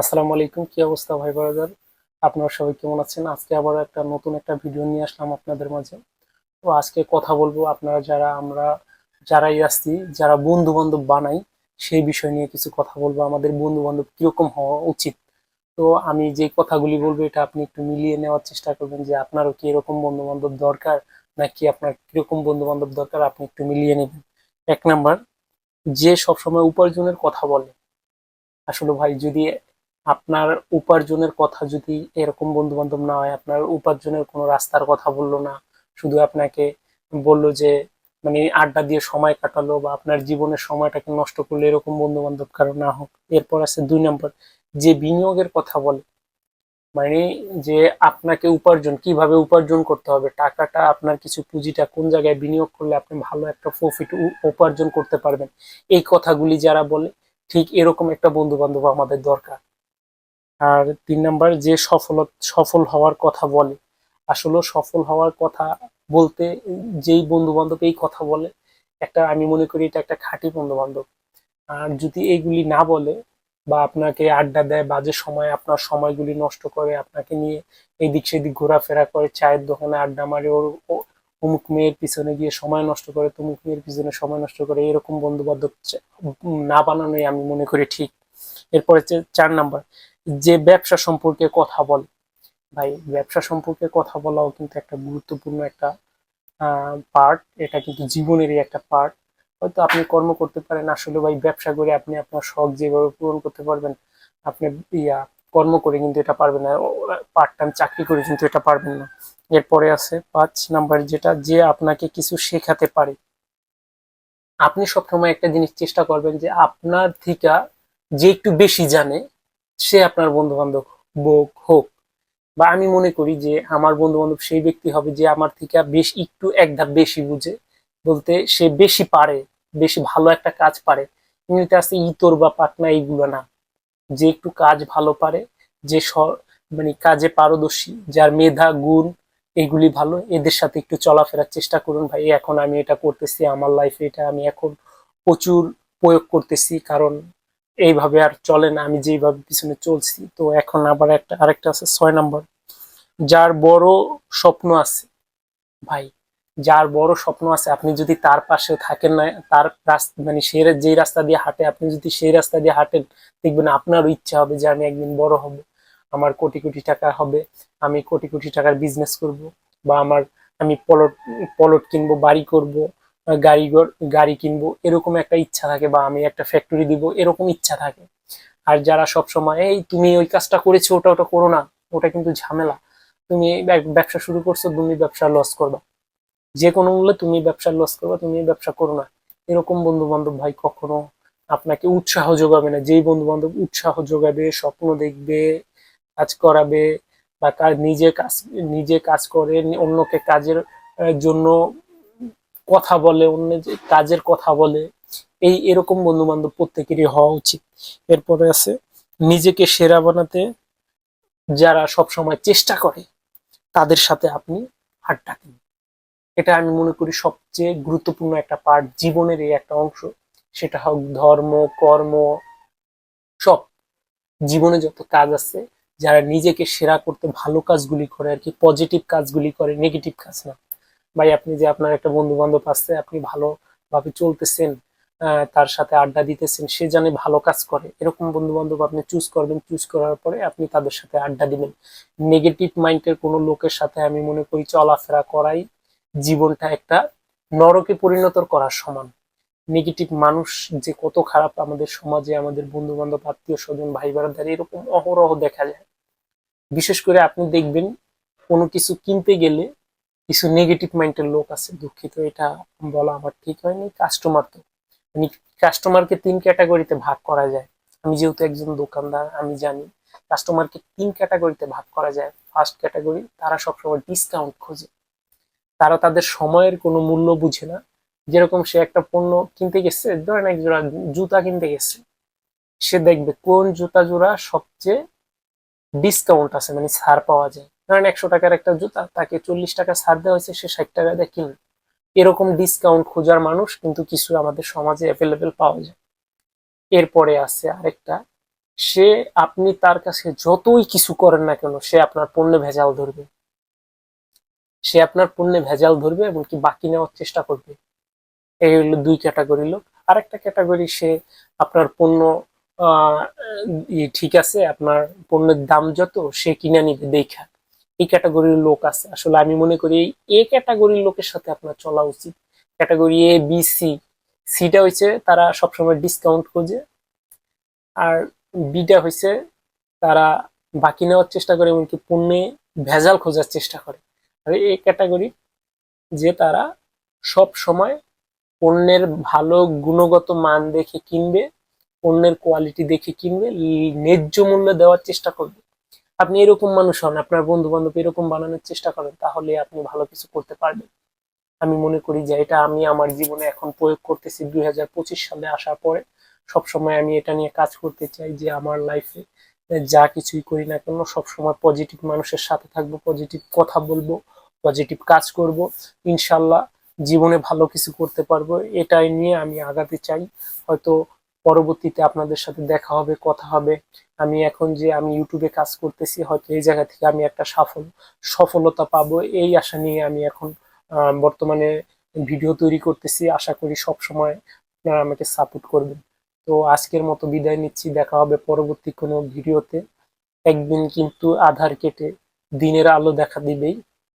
আসসালামু আলাইকুম, কি অবস্থা ভাই ব্রাদার? আপনারা সবাই কেমন আছেন? আজকে আবার একটা নতুন একটা ভিডিও নিয়ে আসলাম আপনাদের মাঝে। তো আজকে কথা বলবো আপনারা যারাই আছি, যারা বন্ধু বান্ধব বানাই, সেই বিষয় নিয়ে কিছু কথা বলবো। আমাদের বন্ধু বান্ধব কিরকম হওয়া উচিত। তো আমি যে কথাগুলি বলবো এটা আপনি একটু মিলিয়ে নেওয়ার চেষ্টা করবেন যে আপনারও কি এরকম বন্ধু বান্ধব দরকার, নাকি আপনার কিরকম বন্ধু বান্ধব দরকার, আপনি একটু মিলিয়ে নেবেন। এক নাম্বার, যে সবসময় উপার্জনের কথা বলে। আসলে ভাই, যদি আপনার উপার্জনের কথা যদি এরকম বন্ধু বান্ধব না হয়, আপনার উপার্জনের কোনো রাস্তার কথা বললো না, শুধু আপনাকে বললো যে মানে আড্ডা দিয়ে সময় কাটালো বা আপনার জীবনের সময়টাকে নষ্ট করলো, এরকম বন্ধু বান্ধব কারো না হোক। এরপর আছে দুই নম্বর, যে বিনিয়োগের কথা বলে। মানে যে আপনাকে উপার্জন কিভাবে উপার্জন করতে হবে, টাকাটা আপনার কিছু পুঁজিটা কোন জায়গায় বিনিয়োগ করলে আপনি ভালো একটা প্রফিট উপার্জন করতে পারবেন, এই কথাগুলি যারা বলে, ঠিক এরকম একটা বন্ধু বান্ধব আমাদের দরকার। আর তিন নাম্বার, যে সফল হওয়ার কথা বলে। আসলে সফল হওয়ার কথা বলতে যেই বন্ধু বান্ধব এই কথা বলে, একটা আমি মনে করি এটা একটা খাঁটি বন্ধু বান্ধব। আর যদি এইগুলি না বলে বা আপনাকে আড্ডা দেয়, বাজে সময় আপনার সময়গুলি নষ্ট করে, আপনাকে নিয়ে এদিক সেদিক ঘোরাফেরা করে, চায়ের দোকানে আড্ডা মারে, অমুক মেয়ের পিছনে গিয়ে সময় নষ্ট করে, তমুক মেয়ের পিছনে সময় নষ্ট করে, এরকম বন্ধু বান্ধব না বানানোই আমি মনে করি ঠিক। এরপরে হচ্ছে চার নাম্বার, যে ব্যবসা সম্পর্কে কথা বলে। ভাই, ব্যবসা সম্পর্কে কথা বলাও কিন্তু একটা গুরুত্বপূর্ণ একটা পার্ট। এটা কিন্তু জীবনেরই একটা পার্ট। হয়তো আপনি কর্ম করতে পারেন, আসলে ভাই ব্যবসা করে আপনি আপনার শখ যেভাবে পূরণ করতে পারবেন, আপনি ইয়া কর্ম করে কিন্তু এটা পারবেন না। পার্ট টাইম চাকরি করে কিন্তু এটা পারবেন না। এরপরে আছে পাঁচ নাম্বার, যেটা যে আপনাকে কিছু শেখাতে পারে। আপনি সবসময় একটা জিনিস চেষ্টা করবেন যে আপনার থেকে যে একটু বেশি জানে, সে আপনার বন্ধু বান্ধব হোক। বা আমি মনে করি যে আমার বন্ধু বান্ধব সেই ব্যক্তি হবে যে আমার থেকে বেশ একটু এক ধাপ বেশি বুঝে, বলতে সে বেশি পারে, বেশি ভালো একটা কাজ পারে। এমনিতে আছে ইতর বা পাকনা, এইগুলো না। যে একটু কাজ ভালো পারে, যে মানে কাজে পারদর্শী, যার মেধা গুণ এগুলি ভালো, এদের সাথে একটু চলাফেরার চেষ্টা করুন। ভাই, এখন আমি এটা করতেছি আমার লাইফে, এটা আমি এখন প্রচুর প্রয়োগ করতেছি, কারণ এইভাবে আর চলে না, আমি যেইভাবে পিছনে চলছি। তো এখন আবার আরেকটা আছে ছয় নাম্বার, যার বড় স্বপ্ন আছে। ভাই, যার বড় স্বপ্ন আছে, আপনি যদি তার পাশে থাকেন না, তার মানে সে যেই রাস্তা দিয়ে হাঁটে, আপনি যদি সেই রাস্তা দিয়ে হাঁটেন, দেখবেন আপনারও ইচ্ছা হবে যে আমি একদিন বড় হব, আমার কোটি কোটি টাকা হবে, আমি কোটি কোটি টাকার বিজনেস করব, বা আমি পলট পলট কিনবো, বাড়ি করব, গাড়ি গাড়ি কিনবো, এরকম একটা ইচ্ছা থাকে, বা আমি একটা ফ্যাক্টরি দিব, এরকম ইচ্ছা থাকে। আর যারা সব সময় এই তুমি ওই কাজটা করেছো, ওটা ওটা করো না, ওটা কিন্তু ঝামেলা, তুমি ব্যবসা শুরু করছো, তুমি ব্যবসা লস করবা, যে কোনো মূল্যে তুমি ব্যবসা লস করবা, তুমি এই ব্যবসা করো না, এরকম বন্ধু বান্ধব ভাই কখনো আপনাকে উৎসাহ যোগাবে না। যেই বন্ধু বান্ধব উৎসাহ যোগাবে, স্বপ্ন দেখবে, কাজ করাবে, বা নিজে কাজ করে অন্যকে কাজের জন্য কথা বলে, অন্য যে কাজের কথা বলে, এরকম বন্ধু বান্ধব প্রত্যেকেরই হওয়া উচিত। এরপরে আছে নিজেকে সেরা বানাতে যারা সব সময় চেষ্টা করে, তাদের সাথে আপনি আড্ডা দিন। এটা আমি মনে করি সবচেয়ে গুরুত্বপূর্ণ একটা পার্ট, জীবনের এই একটা অংশ। সেটা হোক ধর্ম, কর্ম, সব জীবনে যত কাজ আছে, যারা নিজেকে সেরা করতে ভালো কাজগুলি করে আর কি, পজিটিভ কাজগুলি করে, নেগেটিভ কাজ না। ভাই, আপনি যে আপনার একটা বন্ধু বান্ধব আছে, আপনি ভালোভাবে চলতেছেন, তার সাথে আড্ডা দিতেছেন, সে জানে ভালো কাজ করে, এরকম বন্ধু বান্ধব আপনি চুজ করবেন। চুজ করার পরে আপনি তাদের সাথে আড্ডা দিবেন। নেগেটিভ মাইন্ডের কোনো লোকের সাথে আমি মনে করি চলাফেরা করাই জীবনটা একটা নরকে পরিণত করার সমান। নেগেটিভ মানুষ যে কত খারাপ আমাদের সমাজে, আমাদের বন্ধু বান্ধব, আত্মীয় স্বজন, ভাই বোনেদের এরকম অহরহ দেখা যায়। বিশেষ করে আপনি দেখবেন কোনো কিছু কিনতে গেলে কিছু নেগেটিভ মাইন্ডের লোক আছে, দুঃখিত এটা বলা আমার ঠিক হয়নি, কাস্টমার তো মানে কাস্টমারকে তিন ক্যাটাগরিতে ভাগ করা যায়। আমি যেহেতু একজন দোকানদার, আমি জানি কাস্টমারকে তিন ক্যাটাগরিতে ভাগ করা যায়। ফার্স্ট ক্যাটাগরি, তারা সবসময় ডিসকাউন্ট খোঁজে, তারা তাদের সময়ের কোনো মূল্য বুঝে না। যেরকম সে একটা পণ্য কিনতে গেছে, ধরেন এক জোড়া জুতা কিনতে গেছে, সে দেখবে কোন জুতা জোড়া সবচেয়ে ডিসকাউন্ট আছে, মানে ছাড় পাওয়া যায়। ধরেন 100 টাকার একটা জুতা, তাকে 40 টাকা ছাড় দেওয়া হয়েছে, সে 60 টাকা দিয়ে কিনলো। এরকম ডিসকাউন্ট খোঁজার মানুষ কিন্তু কিছু আমাদের সমাজে অ্যাভেলেবেল পাওয়া যায়। এরপরে আছে আরেকটা, সে আপনি তার কাছে যতই কিছু করেন না কেন সে আপনার পণ্যে ভেজাল ধরবে, সে আপনার পণ্যে ভেজাল ধরবে এবং কি বাকি নেওয়ার চেষ্টা করবে। এই হলো দুই ক্যাটাগরি লোক। আরেকটা ক্যাটাগরি, সে আপনার পণ্য ঠিক আছে, আপনার পণ্যের দাম যত সে কিনে নিবে দেখা। এই ক্যাটাগরির লোক আছে। আসলে আমি মনে করি এই ক্যাটাগরির লোকের সাথে আপনার চলা উচিত। ক্যাটাগরি এ বি সি, সিটা হচ্ছে তারা সবসময় ডিসকাউন্ট খোঁজে, আর বিটা হচ্ছে তারা বাকি নেওয়ার চেষ্টা করে, এমনকি পণ্যে ভেজাল খোঁজার চেষ্টা করে। আর এই ক্যাটাগরি যে তারা সব সময় পণ্যের ভালো গুণগত মান দেখে কিনবে, পণ্যের কোয়ালিটি দেখে কিনবে, ন্যায্য মূল্য দেওয়ার চেষ্টা করবে। আপনি এরকম মানুষ হন, আপনার বন্ধু বান্ধব এরকম বানানোর চেষ্টা করেন, তাহলে আপনি ভালো কিছু করতে পারবেন। আমি মনে করি যে এটা আমি আমার জীবনে এখন প্রয়োগ করতেছি 2025 সালে আসার পরে। সবসময় আমি এটা নিয়ে কাজ করতে চাই যে আমার লাইফে যা কিছুই করি না কেন সবসময় পজিটিভ মানুষের সাথে থাকবো, পজিটিভ কথা বলবো, পজিটিভ কাজ করব। ইনশাল্লাহ জীবনে ভালো কিছু করতে পারবো, এটাই নিয়ে আমি আগাতে চাই। হয়তো পরবর্তীতে আপনাদের সাথে দেখা হবে, কথা হবে। আমি এখন যে আমি ইউটিউবে কাজ করতেছি, হয়তো এই জায়গা থেকে আমি একটা সফলতা পাবো, এই আশা নিয়ে আমি এখন বর্তমানে ভিডিও তৈরি করতেছি। আশা করি সব সময় আপনারা আমাকে সাপোর্ট করবেন। তো আজকের মতো বিদায় নিচ্ছি, দেখা হবে পরবর্তী কোনো ভিডিওতে। একদিন কিন্তু আধার কেটে দিনের আলো দেখা দিবেই।